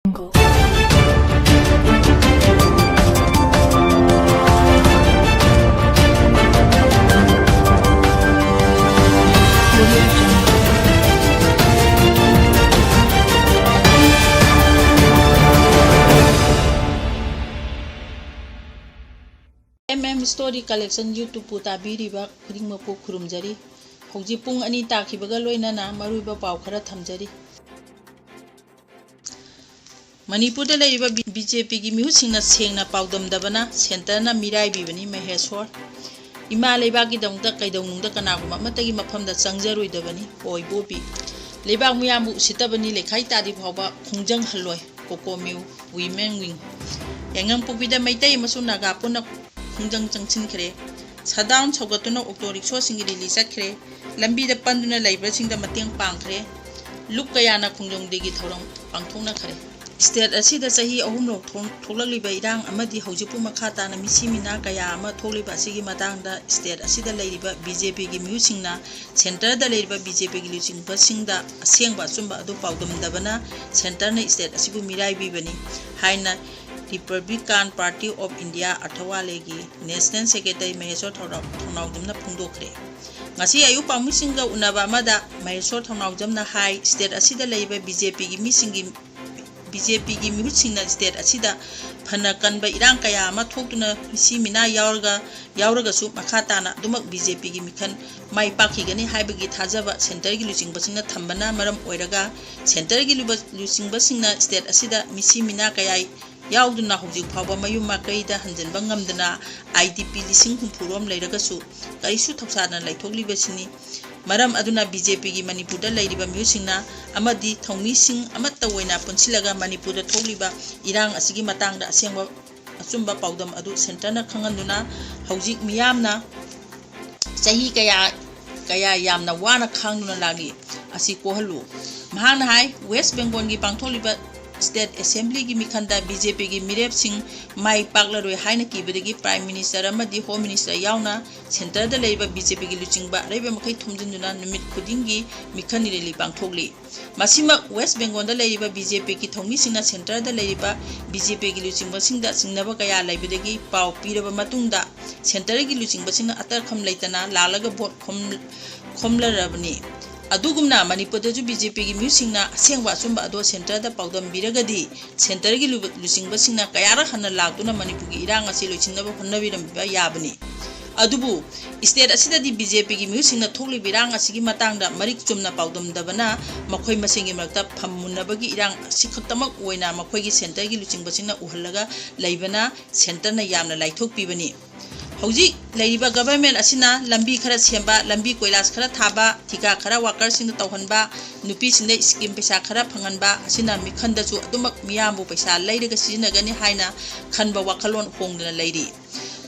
Story collection YouTube puta biriba kring mapu khurumjari hauji pung ani takhibaga loinana maruiba paw khara thamjari Manipurda leiba BJPgi mithutsingna sengna paodamdbna centerna miraibibni maheshwar ima leibagi damda kaidawnungda kanaguma matagi mafamda changjaroidabani oibobi leibag miyambu sitabani lekhai tadi phawba khungjang halloi kokomiu women wing yangang pokbida maitai masu naga puna khungjang changchin khre sadaun chawgatuna auto rickshaw singi release khre lambi da panduna leiba singda mateng pangkhre lukayana khungjong degi thorong pangthongna khre state asida sahi ahum lok thoklakliba irang amadi haujipu makhata na misimina kaya ama thokliba sigi matangda state asida leiriba BJPgi mithutsingna center da leiriba BJPgi luchingba singda asengba chumba adu paodamdbna centerna state asibu miraibibni haina Republican Party of India Athawalegi National Secretary Maheshwar Thonawjamna phungdokre ngasi ayu pamisinga unaba amada Maheshwar Thonawjamna hai state asida leiba BJPgi BJPgi mithutsingna state asida phana kanba irang kaya ama thoktuna misimina yauraga su makhatana dumak BJPgi mikhan mai pakhigani haibagi thajaba centergi luchingbasinga thambana maram oiraga centergi luchingbasinga state asida misimina kaya yauduna hojik phawba mayum makaida hanjanba ngamdana IDP lising humpurom leiragasu kaisu thawsana laithoklibasini maram aduna BJPgi Manipurda leiriba mithutsingna amadi thongmi sing amatta oina punsilaga Manipurda thokliba irang asigi matangda asengba achumba paudam adu centerna khanganduna hojik miyamna sahi kaya yamna wana khangduna lagi asi kohalu mahana hai West Bengal gi pangtholiba State Assembly gi mikhanda BJPgi mirep sing mai paklaroi haina kibadagi Prime Minister amadi Home Minister yauna center da leiba BJPgi luchingba reiba makai thumjinduna numit khudingi mikhani reli pangthokli masima West Bengal da leiba BJPgi thongmi singna center da leiba BJPgi luchingba singda singnaba kaya leibadagi paw piraba matungda center gi luchingba singna atar kham leitana lalaga vote khomlarabni adugumna Manipurda ju BJPgi mithutsingna asengba chumba ado center da paudam biragadi center gi luchingba singna kayara hanna lagduna Manipurgi irang asi loichinaba honnabiram ba yabani adubu state asida di BJPgi mithutsingna thokli birang asigi matangda marik chumna paodamdbna makhoi masengi marakta phammunabagi irang asikhaktamak oina makhoigi center gi luchingba singna uhallaga leibana centerna yamna laithok pibani Hauji leiriba government asina lambi khara semba lambi koilas khara thaba thika khara workers sing tawhanba nupi sing scheme paisa khara phanganba asina mikhanda chu adumak miyambu paisa leiraga sinagani haina khanba wakhalon hongdana leiri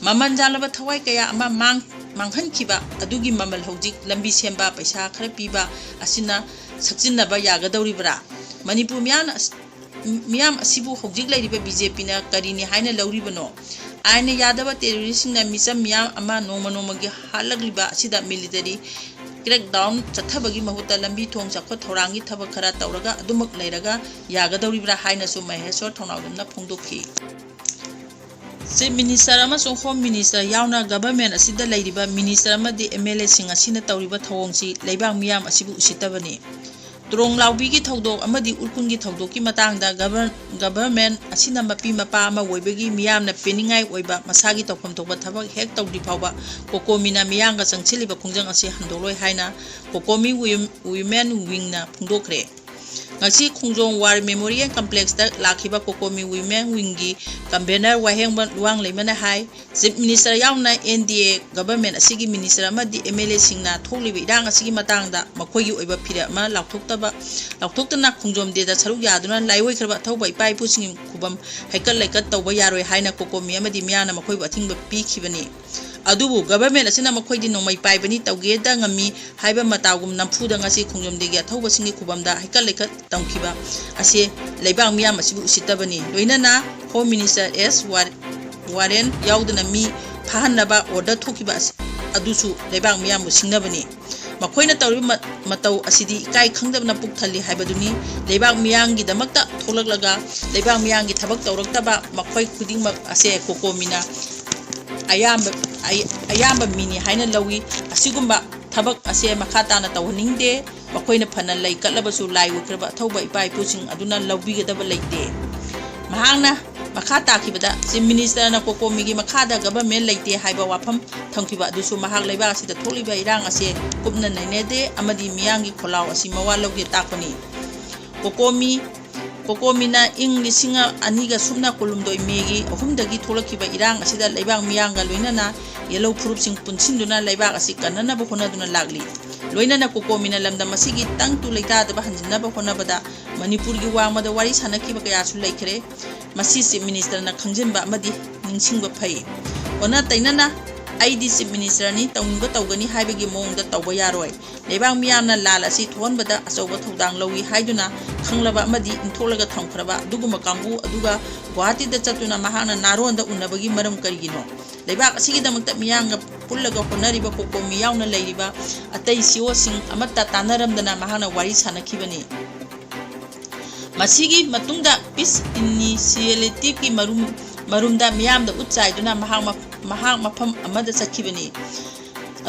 maman jalaba thawai kaya ama manghan khiba adugi mamal hauji lambi semba paisa khara piba asina sakjinnaba yagadawribra Manipur miyam asibu hauji leiriba BJP na karini haina lauribano aina yadaba terrorist na misam miyam ama nongma halagliba asida military crackdown chathabagi mahuta lambi thong chakho thorangi thaba khara tawraga adumak leiraga yagadawribra haina su Maheshwar Thonawjamna phungdokhi Chief Minister amasung Home Minister yauna government asida leiriba minister amadi MLA sing asina tawriba thawongsi leibang miyam asibu usitabani Turong laubigi thaudok amadi urkungi thaudoki matangda government asina mapi mapa ama woibagi miyamna peningai oiba masagi tawpham thokba thabak hek tawdi phawba kokomina miyanga changchiliba khungjang asi handoloi haina kokomi women wing na phungdokre ngasi khungjong war memorial complex da lakhiba kokomi women wing gi convener wahengban luang leimana hai chief minister yauna NDA government asigi minister amadi MLA singna thoklibi irang asigi matangda makhoigi oiba phira ma lauktoktana khungjom de da saruk yaduna laiwoi kharba thauba ipai pusing khubam haikal laikat tawba yaroi haina kokomi amadi miyana makhoiba thingba pikhibani adubu government asina makhoidi nomai paibani tawge da ngami haiba matagum namfuda ngasi khungjom de ga thauba singi khubamda haikal laikat tamkhiba ase leibang miyam asibu usitabani loinana Home Minister S Warren yaudana mi pahannaba order thokiba adusu leibang miyam singnabani ꯃꯈꯣꯏꯅ ꯇꯧꯔꯤꯕ ꯃꯇꯧ ꯑꯁꯤꯗꯤ ꯏꯀꯥꯏ ꯈꯪꯗꯕꯅ ꯄꯨꯛ ꯊꯜꯂꯤ ꯍꯥꯏꯕꯗꯨꯅꯤ ꯂꯩꯕꯥꯛ ꯃꯤꯌꯥꯝꯒꯤꯗꯃꯛꯇ ꯊꯣꯛꯂꯛꯂꯒ ꯂꯩꯕꯥꯛ ꯃꯤꯌꯥꯝꯒꯤ ꯊꯕꯛ ꯇꯧꯔꯛꯇꯕ ꯃꯈꯣꯏ ꯈꯨꯗꯤꯡꯃꯛ ꯑꯁꯦ ꯀꯣꯀꯣꯃꯤꯅ ꯑꯌꯥꯝꯕ ꯃꯤꯅꯤ ꯍꯥꯏꯅ ꯂꯧꯏ ꯑꯁꯤꯒꯨꯝꯕ ꯊꯕꯛ ꯑꯁꯦ ꯃꯈꯥ ꯇꯥꯅ ꯇꯧꯍꯟꯅꯤꯡꯗꯦ ꯃꯈꯣꯏꯅ ꯐꯅ ꯂꯩ ꯀꯠꯂꯕꯁꯨ ꯂꯥꯏ ꯑꯣꯏꯈ꯭ꯔꯕ ꯑꯊꯧꯕ ꯏꯄꯥ ꯏꯄꯨꯁꯤꯡ ꯑꯗꯨꯅ ꯂꯧꯕꯤꯒꯗꯕ ꯂꯩꯇꯦ ꯃꯍꯥꯛꯅ ꯃꯈꯥ ꯇꯥꯈꯤꯕꯗ ꯆꯤꯐ ꯃꯤꯅꯤꯁꯇꯔꯅ ꯀꯣꯀꯣꯃꯤꯒꯤ ꯃꯈꯥꯗ ꯒꯚꯔꯟꯃꯦꯟꯠ ꯂꯩꯇꯦ ꯍꯥꯏꯕ ꯋꯥꯐꯝ ꯊꯝꯈꯤꯕ ꯑꯗꯨꯁꯨ ꯃꯍꯥꯛ ꯂꯩꯕꯥꯛ ꯑꯁꯤꯗ ꯊꯣꯛꯂꯤꯕ ꯏꯔꯥꯡ ꯑꯁꯤ ꯀꯨꯞꯅ ꯅꯩꯅꯗꯦ ꯑꯃꯗꯤ ꯃꯤꯌꯥꯝꯒꯤ ꯈꯣꯜꯂꯥꯎ ꯑꯁꯤ ꯃꯋꯥ ꯂꯧꯗꯦ ꯇꯥꯛꯄꯅꯤ ꯀꯣꯀꯣꯃꯤꯅ ꯏꯪ 2012 ꯃꯦꯒꯤ 3 ꯊꯣꯛꯂꯛꯈꯤꯕ ꯏꯔꯥꯡ ꯑꯁꯤꯗ ꯂꯩꯕꯥꯛ ꯃꯤꯌꯥꯝꯒ ꯂꯣꯏꯅꯅ ꯌꯦꯜꯍꯧ ꯐꯨꯔꯨꯞꯁꯤꯡ ꯄꯨꯟꯁꯤꯟꯗꯨꯅ ꯂꯩꯕꯥꯛ ꯑꯁꯤ ꯀꯟꯅꯅꯕ ꯍꯣꯠꯅꯗꯨꯅ ꯂꯥꯛꯂꯤ ꯂꯣꯏꯅꯅ ꯀꯣꯀꯣꯃꯤꯅ ꯂꯝꯗꯝ ꯑꯁꯤꯒꯤ ꯇꯪꯇꯨ ꯂꯩꯇꯥꯗꯕ ꯍꯟꯖꯤꯟꯅꯕ ꯍꯣꯠꯅꯕꯗ ꯃꯅꯤꯄꯨꯔꯒꯤ ꯋꯥꯡꯃꯗ ꯋꯥꯔꯤ ꯁꯥꯟꯅꯈꯤꯕ ꯀꯌꯥꯁꯨ ꯂꯩꯈ꯭ꯔꯦ ꯃꯁꯤ ꯆꯤꯐ ꯃꯤꯅꯤꯁꯇꯔꯅ ꯈꯪꯖꯤꯟꯕ ꯑꯃꯗꯤ ꯅꯤꯡꯁꯤꯡꯕ ꯐꯩ ꯑꯣꯟꯅ ꯇꯩꯅꯅ ꯑꯩꯗꯤ ꯆꯤꯐ ꯃꯤꯅꯤꯁꯇꯔꯅꯤ ꯇꯧꯅꯤꯡꯕ ꯇꯧꯒꯅꯤ ꯍꯥꯏꯕꯒꯤ ꯃꯑꯣꯡꯗ ꯇꯧꯕ ꯌꯥꯔꯣꯏ ꯂꯩꯕꯥꯛ ꯃꯤꯌꯥꯝꯅ ꯂꯥꯜ ꯑꯁꯤ ꯊꯣꯛꯍꯟꯕꯗ ꯑꯆꯧꯕ ꯊꯧꯗꯥꯡ ꯂꯧꯏ ꯍꯥꯏꯗꯨꯅ ꯈꯪꯂꯕ ꯑꯃꯗꯤ ꯏꯟꯊꯣꯛꯂꯒ ꯊꯝꯈ꯭ꯔꯕ ꯑꯗꯨꯒꯨꯝꯕ ꯀꯥꯡꯕꯨ ꯑꯗꯨꯒ ꯒꯨꯋꯥꯍꯥꯇꯤꯗ ꯆꯠꯇꯨꯅ ꯃꯍꯥꯛꯅ ꯅꯥꯔꯣꯟꯗ ꯎꯟꯅꯕꯒꯤ ꯃꯔꯝ ꯀꯔꯤꯒꯤꯅꯣ ꯂꯩꯕꯥꯛ ꯑꯁꯤꯒꯤꯗꯃꯛꯇ ꯃꯤꯌꯥꯝꯒ ꯄꯨꯜꯂꯒ ꯍꯣꯠꯅꯔꯤꯕ ꯀꯣꯀꯣꯃꯤ ꯌꯥꯎꯅ ꯂꯩꯔꯤꯕ ꯑꯇꯩ ꯁꯤꯑꯣꯁꯤꯡ ꯑꯃꯠꯇ ꯇꯥꯟꯅꯔꯝꯗꯅ ꯃꯍꯥꯛꯅ ꯋꯥꯔꯤ ꯁꯥꯟꯅꯈꯤꯕꯅꯤ ꯃꯁꯤꯒꯤ ꯃꯇꯨꯡꯗ ꯄꯤꯁ ꯏꯅꯤꯁꯤꯌꯦꯇꯤꯚꯀꯤ ꯃꯔꯨꯝꯗ ꯃꯤꯌꯥꯝꯗ ꯎꯠ ꯆꯥꯏꯗꯨꯅ ꯃꯍꯥꯛ ꯃꯐꯝ ꯑꯃꯗ ꯆꯠꯈꯤꯕꯅꯤ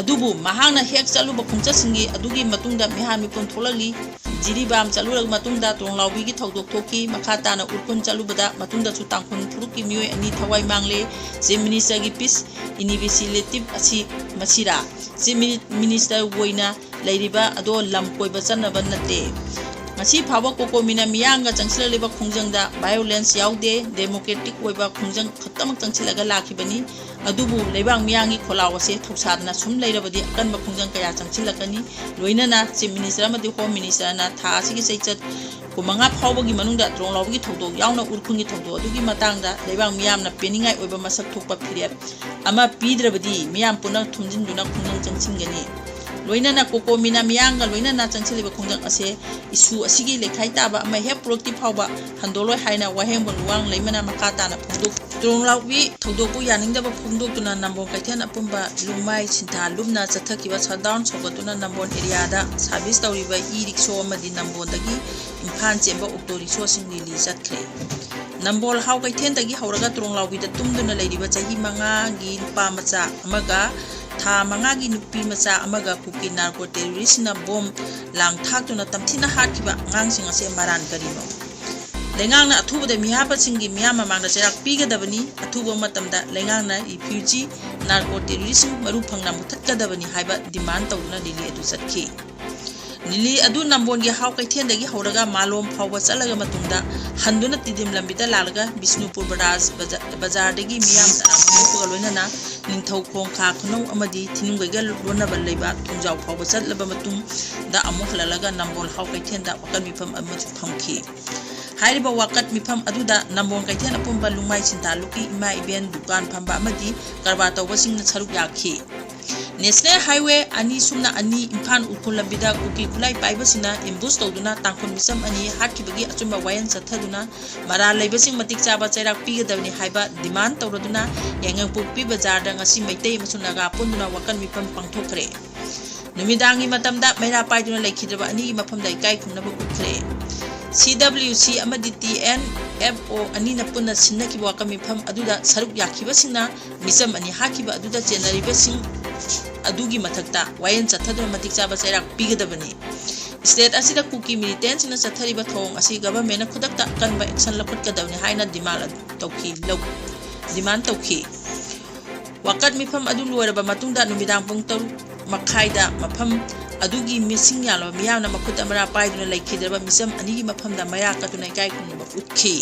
ꯑꯗꯨꯕꯨ ꯃꯍꯥꯛꯅ ꯍꯦꯛ ꯆꯠꯂꯨꯕ ꯈꯣꯡꯆꯠꯁꯤꯡꯒꯤ ꯑꯗꯨꯒꯤ ꯃꯇꯨꯡꯗ ꯃꯤꯍꯥꯟ ꯃꯤꯄꯨꯟ ꯊꯣꯛꯂꯛꯂꯤ ꯖꯤꯔꯤꯕꯥꯝ ꯆꯠꯂꯨꯔꯕ ꯃꯇꯨꯡꯗ ꯇꯣꯡꯂꯥꯎꯕꯤꯒꯤ ꯊꯧꯗꯣꯛ ꯊꯣꯛꯈꯤ ꯃꯈꯥ ꯇꯥꯅ ꯎꯔꯈꯨꯜ ꯆꯠꯂꯨꯕꯗ ꯃꯇꯨꯡꯗꯁꯨ ꯇꯥꯡꯈꯨꯜ ꯐꯨꯔꯨꯞꯀꯤ ꯃꯤꯑꯣꯏ 2 ꯊꯋꯥꯏ ꯃꯥꯡꯂꯦ ꯆꯤꯐ ꯃꯤꯅꯤꯁꯇꯔꯒꯤ ꯄꯤꯁ ꯏꯅꯤꯁꯤꯌꯦꯇꯤꯚ ꯑꯁꯤ ꯃꯁꯤꯔꯥ ꯆꯤꯐ ꯃꯤꯅꯤꯁꯇꯔ ꯑꯣꯏꯅ ꯂꯩꯔꯤꯕ ꯑꯗꯣ ꯂꯝ ꯀꯣꯏꯕ ꯆꯠꯅꯕ ꯅꯠꯇꯦ ꯉꯁꯤ ꯐꯥꯎꯕ ꯀꯣꯀꯣꯃꯤꯅ ꯃꯤꯌꯥꯝꯒ ꯆꯪꯁꯤꯜꯂꯛꯂꯤꯕ ꯈꯣꯡꯖꯪꯗ ꯚꯥꯏꯑꯣꯂꯦꯟꯁ ꯌꯥꯎꯗꯦ ꯗꯦꯃꯣꯀ꯭ꯔꯦꯇꯤꯛ ꯑꯣꯏꯕ ꯈꯣꯡꯖꯪ ꯈꯛꯇꯃꯛ ꯆꯪꯁꯤꯜꯂꯒ ꯂꯥꯛꯈꯤꯕꯅꯤ ꯑꯗꯨꯕꯨ ꯂꯩꯕꯥꯛ ꯃꯤꯌꯥꯝꯒꯤ ꯈꯣꯜꯂꯥꯎ ꯑꯁꯤ ꯊꯧꯁꯥꯗꯅ ꯁꯨꯝ ꯂꯩꯔꯕꯗꯤ ꯑꯀꯟꯕ ꯈꯣꯡꯖꯪ ꯀꯌꯥ ꯆꯪꯁꯤꯜꯂꯛꯀꯅꯤ ꯂꯣꯏꯅꯅ ꯆꯤꯐ ꯃꯤꯅꯤꯁꯇꯔ ꯑꯃꯗꯤ ꯍꯣꯝ ꯃꯤꯅꯤꯁꯇꯔꯅ ꯊꯥ ꯑꯁꯤꯒꯤ ꯆꯩꯆꯠ 15 ꯐꯥꯎꯕꯒꯤ ꯃꯅꯨꯡꯗ ꯇꯣꯡꯂꯥꯎꯕꯤꯒꯤ ꯊꯧꯗꯣꯛ ꯌꯥꯎꯅ ꯎꯔꯈꯨꯜꯒꯤ ꯊꯧꯗꯣꯛ ꯑꯗꯨꯒꯤ ꯃꯇꯥꯡꯗ ꯂꯩꯕꯥꯛ ꯃꯤꯌꯥꯝꯅ ꯄꯦꯟꯅꯤꯡꯉꯥꯏ ꯑꯣꯏꯕ ꯃꯁꯛ ꯊꯣꯛꯄ ꯐꯤꯔꯦꯞ ꯑꯃ ꯄꯤꯗ꯭ꯔꯕꯗꯤ ꯃꯤꯌꯥꯝ ꯄꯨꯟꯅ ꯊꯨꯝꯖꯤꯟꯗꯨꯅ ꯈꯣꯡꯖꯪ ꯆꯪꯁꯤꯟꯒꯅꯤ ꯂꯣꯏꯅꯅ ꯀꯣꯀꯣꯃꯤꯅ ꯃꯤꯌꯥꯝꯒ ꯂꯣꯏꯅꯅ ꯆꯪꯁꯤꯜꯂꯤꯕ ꯈꯣꯡꯖꯪ ꯑꯁꯤ ꯏꯁꯨ ꯑꯁꯤꯒꯤ ꯂꯩꯈꯥꯏ ꯇꯥꯕ ꯑꯃ ꯍꯦꯛ ꯄꯨꯔꯛꯇꯤ ꯐꯥꯎꯕ ꯍꯟꯗꯣꯛꯂꯣꯏ ꯍꯥꯏꯅ ꯋꯥꯍꯦꯡꯕꯝ ꯂꯨꯋꯥꯡ ꯂꯩꯃꯅ ꯃꯈꯥ ꯇꯥꯅ ꯐꯣꯡꯗꯣꯛ ꯇꯣꯡꯂꯥꯎꯕꯤ ꯊꯧꯗꯣꯛꯄꯨ ꯌꯥꯅꯤꯡꯗꯕ ꯐꯣꯡꯗꯣꯛꯇꯨꯅ ꯅꯝꯕꯣꯜ ꯀꯩꯊꯦꯜ ꯑꯄꯨꯟꯕ ꯂꯨꯡꯃꯥꯏ ꯁꯤꯟꯊꯥ ꯂꯨꯞꯅ ꯆꯠꯊꯈꯤꯕ ꯁꯠꯗꯥꯎꯟ ꯁꯧꯒꯠꯇꯨꯅ ꯅꯝꯕꯣꯜ ꯑꯦꯔꯤꯌꯥꯗ ꯁꯥꯔꯚꯤꯁ ꯇꯧꯔꯤꯕ ꯏ-ꯔꯤꯛꯁꯣ ꯑꯃꯗꯤ ꯅꯝꯕꯣꯜꯗꯒꯤ ꯏꯝꯐꯥꯜ ꯆꯦꯟꯕ ꯑꯣꯛꯇꯣ ꯔꯤꯛꯁꯣꯁꯤꯡ ꯔꯤꯂꯤ ꯆꯠꯈ꯭ꯔꯦ ꯅꯝꯕꯣꯜ ꯍꯥꯎ ꯀꯩꯊꯦꯜꯗꯒꯤ ꯍꯧꯔꯒ ꯇꯣꯡꯂꯥꯎꯕꯤꯗ ꯇꯨꯝꯗꯨꯅ ꯂꯩꯔꯤꯕ ꯆꯍꯤ 5ꯒꯤ ꯅꯨꯄꯥ ꯃꯆꯥ ꯑꯃꯒ ꯊꯥ 5ꯒꯤ ꯅꯨꯄꯤ ꯃꯆꯥ ꯑꯃꯒ ꯀꯨꯀꯤ ꯅꯥꯔꯀꯣ ꯇꯦꯔꯣꯔꯤꯁꯅ ꯕꯣꯝ ꯂꯥꯡ ꯊꯥꯛꯇꯨꯅ ꯇꯝꯊꯤꯅ ꯍꯥꯠꯈꯤꯕ ꯑꯉꯥꯡꯁꯤꯡ ꯑꯁꯤ ꯃꯔꯥꯟ ꯀꯔꯤꯅꯣ ꯂꯩꯉꯥꯛꯅ ꯑꯊꯨꯕꯗ ꯃꯤꯍꯥꯠꯄꯁꯤꯡꯒꯤ ꯃꯤꯌꯥꯝ ꯃꯃꯥꯡꯗ ꯆꯩꯔꯥꯛ ꯄꯤꯒꯗꯕꯅꯤ ꯑꯊꯨꯕ ꯃꯇꯝꯗ ꯂꯩꯉꯥꯛꯅ ꯔꯤꯐ꯭ꯌꯨꯖꯤ ꯅꯥꯔꯀꯣ ꯇꯦꯔꯣꯔꯤꯁꯁꯤꯡ ꯃꯔꯨ ꯐꯪꯅ ꯃꯨꯠꯊꯠꯀꯗꯕꯅꯤ ꯍꯥꯏꯕ ꯗꯤꯃꯥꯟ ꯇꯧꯗꯨꯅ ꯔꯤꯂꯤ ꯑꯗꯨ ꯆꯠꯈꯤ ꯔꯤꯂꯤ ꯑꯗꯨ ꯅꯝꯕꯣꯜꯒꯤ ꯍꯥꯎ ꯀꯩꯊꯦꯜꯗꯒꯤ ꯍꯧꯔꯒ ꯃꯥꯂꯣꯝ ꯐꯥꯎꯕ ꯆꯠꯂꯒ ꯃꯇꯨꯡꯗ ꯍꯟꯗꯨꯅ ꯇꯤꯗꯤꯝ ꯂꯝꯕꯤꯗ ꯂꯥꯛꯂꯒ ꯕꯤꯁꯅꯨꯄꯨꯔ ꯕꯖꯥꯔꯗꯒꯤ ꯃꯤꯌꯥꯝ ꯇꯔꯥꯃꯨꯛꯀ ꯂꯣꯏꯅꯅ ꯅꯤꯡꯊꯧꯈꯣꯡ ꯈꯥ ꯈꯨꯅꯧ ꯑꯃꯗꯤ ꯊꯤꯅꯨꯡꯒꯩꯒ ꯂꯣꯟꯅꯕ ꯂꯩꯕ ꯊꯣꯡꯖꯥꯎ ꯐꯥꯎꯕ ꯆꯠꯂꯕ ꯃꯇꯨꯡꯗ ꯑꯃꯨꯛ ꯍꯜꯂꯛꯂꯒ ꯅꯝꯕꯣꯜ ꯍꯥꯎ ꯀꯩꯊꯦꯜꯗ ꯋꯥꯀꯠ ꯃꯤꯐꯝ ꯑꯃꯁꯨ ꯐꯝꯈꯤ ꯍꯥꯏꯔꯤꯕ ꯋꯥꯀꯠ ꯃꯤꯐꯝ ꯑꯗꯨꯗ ꯅꯝꯕꯣꯜ ꯀꯩꯊꯦꯜ ꯑꯄꯨꯟꯕ ꯂꯨꯡꯃꯥꯏ ꯁꯤꯟꯊꯥꯂꯨꯞꯀꯤ ꯏꯃꯥ ꯏꯕꯦꯟ ꯗꯨꯀꯥꯟ ꯐꯝꯕ ꯑꯃꯗꯤ ꯀꯔꯕꯥꯔ ꯇꯧꯕꯁꯤꯡꯅ ꯁꯔꯨꯛ ꯌꯥꯈꯤ ꯅꯦꯁꯅꯦꯜ ꯍꯥꯏꯋꯦ 202 ꯏꯝꯐꯥꯜ ꯎꯈ꯭ꯔꯨꯜ ꯂꯝꯕꯤꯗ ꯀꯨꯀꯤ ꯈꯨꯠꯂꯥꯏ ꯄꯥꯏꯕꯁꯤꯡꯅ ꯏꯝꯕꯨꯁ ꯇꯧꯗꯨꯅ ꯇꯥꯡꯈꯨꯜ ꯃꯤꯆꯝ 2 ꯍꯥꯠꯈꯤꯕꯒꯤ ꯑꯆꯨꯝꯕ ꯋꯥꯌꯦꯜ ꯆꯠꯊꯗꯨꯅ ꯃꯔꯥꯜ ꯂꯩꯕꯁꯤꯡ ꯃꯇꯤꯛ ꯆꯥꯕ ꯆꯩꯔꯥꯛ ꯄꯤꯒꯗꯕꯅꯤ ꯍꯥꯏꯕ ꯗꯤꯃꯥꯟ ꯇꯧꯔꯗꯨꯅ ꯌꯥꯏꯉꯪꯄꯣꯛꯄꯤ ꯕꯖꯥꯔꯗ ꯉꯁꯤ ꯃꯩꯇꯩ ꯑꯃꯁꯨꯡ ꯅꯥꯒꯥ ꯄꯨꯟꯗꯨꯅ ꯋꯥꯀꯠ ꯃꯤꯐꯝ ꯄꯥꯡꯊꯣꯛꯈ꯭ꯔꯦ ꯅꯨꯃꯤꯗꯥꯡꯒꯤ ꯃꯇꯝꯗ ꯃꯩꯔꯥ ꯄꯥꯏꯗꯨꯅ ꯂꯩꯈꯤꯗ꯭ꯔꯕ 2ꯒꯤ ꯃꯐꯝꯗ ꯏꯀꯥꯏ ꯈꯨꯝꯅꯕ ꯎꯠꯈ꯭ꯔꯦ CWC ꯑꯃꯗꯤ TNFO 2ꯅ ꯄꯨꯟꯅ ꯁꯤꯟꯅꯈꯤꯕ ꯋꯥꯀꯠ ꯃꯤꯐꯝ ꯑꯗꯨꯗ ꯁꯔꯨꯛ ꯌꯥꯈꯤꯕꯁꯤꯡꯅ ꯃꯤꯆꯝ 2 ꯍꯥꯠꯈꯤꯕ ꯑꯗꯨꯗ ꯆꯦꯟꯅꯔꯤꯕꯁꯤꯡ ꯑꯗꯨꯒꯤ ꯃꯊꯛꯇ ꯋꯥꯌꯦꯜ ꯆꯠꯊꯗꯨꯅ ꯃꯇꯤꯛ ꯆꯥꯕ ꯆꯩꯔꯥꯛ ꯄꯤꯒꯗꯕꯅꯤ ꯁ꯭ꯇꯦꯠ ꯑꯁꯤꯗ ꯀꯨꯀꯤ ꯃꯤꯂꯤꯇꯦꯟꯁꯤꯡꯅ ꯆꯠꯊꯔꯤꯕ ꯊꯧꯑꯣꯡ ꯑꯁꯤ ꯒꯚꯔꯟꯃꯦꯟꯠꯅ ꯈꯨꯗꯛꯇ ꯑꯀꯟꯕ ꯑꯦꯛꯁꯟ ꯂꯧꯈꯠꯀꯗꯕꯅꯤ ꯍꯥꯏꯅ ꯗꯤꯃꯥꯟ ꯇꯧꯈꯤ ꯋꯥꯀꯠ ꯃꯤꯐꯝ ꯑꯗꯨ ꯂꯣꯏꯔꯕ ꯃꯇꯨꯡꯗ ꯅꯨꯃꯤꯗꯥꯡ ꯄꯨꯡ 3:30ꯗ ꯃꯐꯝ ꯑꯗꯨꯒꯤ ꯃꯤꯁꯤꯡ ꯌꯥꯝꯂꯕ ꯃꯤꯌꯥꯝꯅ ꯃꯈꯨꯠꯇ ꯃꯩꯔꯥ ꯄꯥꯏꯗꯨꯅ ꯂꯩꯈꯤꯗ꯭ꯔꯕ ꯃꯤꯆꯝ 2ꯒꯤ ꯃꯐꯝꯗ ꯃꯩꯔꯥ ꯀꯠꯇꯨꯅ ꯏꯀꯥꯏ ꯈꯨꯝꯅꯕ ꯎꯠꯈꯤ